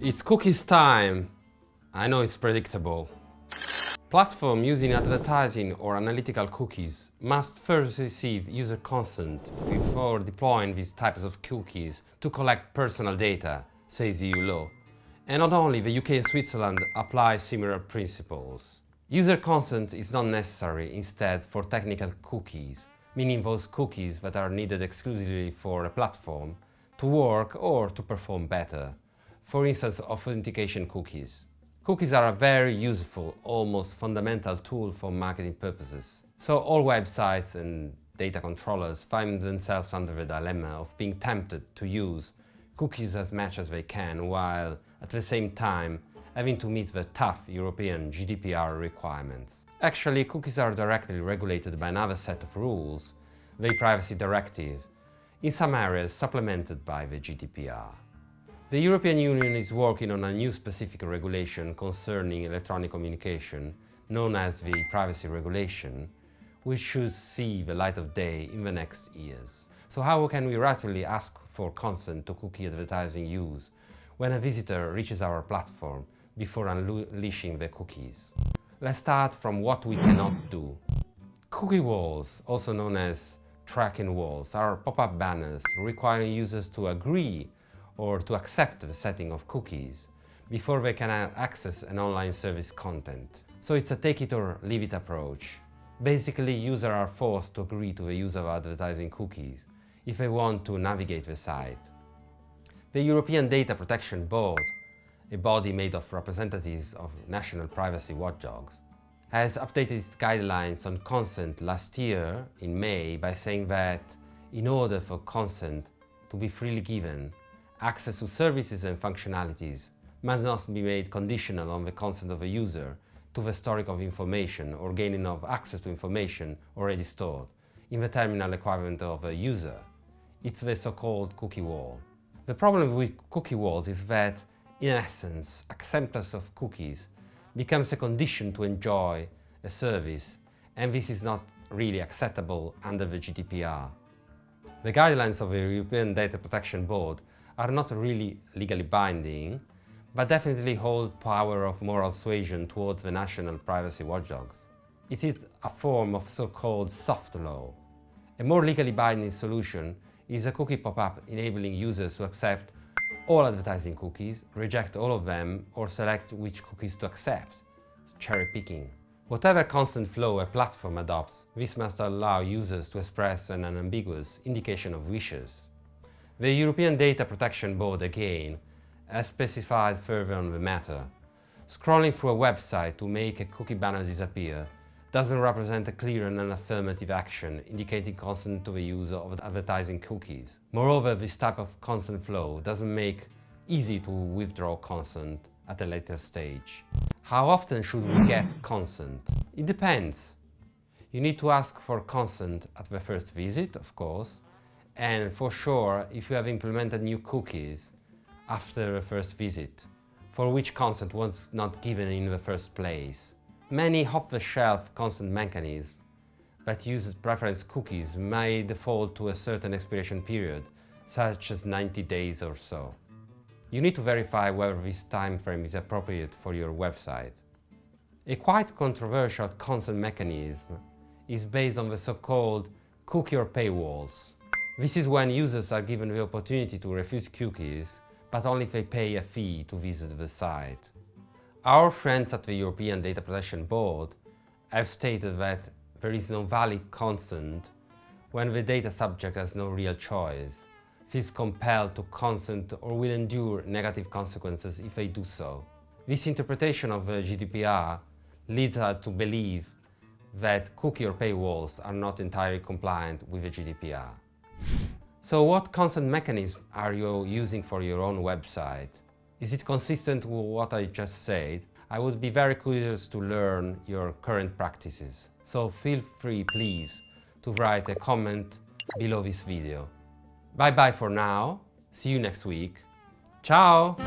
It's cookies time. I know it's predictable. Platforms using advertising or analytical cookies must first receive user consent before deploying these types of cookies to collect personal data, says EU law. And not only the UK and Switzerland apply similar principles. User consent is not necessary instead for technical cookies, meaning those cookies that are needed exclusively for a platform to work or to perform better. For instance, authentication cookies. Cookies are a very useful, almost fundamental tool for marketing purposes. So all websites and data controllers find themselves under the dilemma of being tempted to use cookies as much as they can, while at the same time having to meet the tough European GDPR requirements. Actually, cookies are directly regulated by another set of rules, the Privacy Directive, in some areas supplemented by the GDPR. The European Union is working on a new specific regulation concerning electronic communication, known as the Privacy Regulation, which should see the light of day in the next years. So how can we rightfully ask for consent to cookie advertising use when a visitor reaches our platform before unleashing the cookies? Let's start from what we cannot do. Cookie walls, also known as tracking walls, are pop-up banners requiring users to agree or to accept the setting of cookies before they can access an online service content. So it's a take it or leave it approach. Basically, users are forced to agree to the use of advertising cookies if they want to navigate the site. The European Data Protection Board, a body made of representatives of national privacy watchdogs, has updated its guidelines on consent last year in May by saying that in order for consent to be freely given, access to services and functionalities must not be made conditional on the consent of a user to the storage of information or gaining of access to information already stored in the terminal equivalent of a user. It's the so-called cookie wall. The problem with cookie walls is that, in essence, acceptance of cookies becomes a condition to enjoy a service, and this is not really acceptable under the GDPR. The guidelines of the European Data Protection Board are not really legally binding, but definitely hold power of moral suasion towards the national privacy watchdogs. It is a form of so-called soft law. A more legally binding solution is a cookie pop-up enabling users to accept all advertising cookies, reject all of them, or select which cookies to accept, cherry picking. Whatever consent flow a platform adopts, this must allow users to express an unambiguous indication of wishes. The European Data Protection Board, again, has specified further on the matter. Scrolling through a website to make a cookie banner disappear doesn't represent a clear and affirmative action indicating consent to the use of advertising cookies. Moreover, this type of consent flow doesn't make easy to withdraw consent at a later stage. How often should we get consent? It depends. You need to ask for consent at the first visit, of course, and for sure if you have implemented new cookies after the first visit, for which consent was not given in the first place. Many off-the-shelf consent mechanisms that use preference cookies may default to a certain expiration period, such as 90 days or so. You need to verify whether this time frame is appropriate for your website. A quite controversial consent mechanism is based on the so-called cookie or paywalls. This is when users are given the opportunity to refuse cookies, but only if they pay a fee to visit the site. Our friends at the European Data Protection Board have stated that there is no valid consent when the data subject has no real choice, feels compelled to consent, or will endure negative consequences if they do so. This interpretation of the GDPR leads us to believe that cookie or paywalls are not entirely compliant with the GDPR. So what consent mechanism are you using for your own website? Is it consistent with what I just said? I would be very curious to learn your current practices. So feel free, please, to write a comment below this video. Bye bye for now. See you next week. Ciao!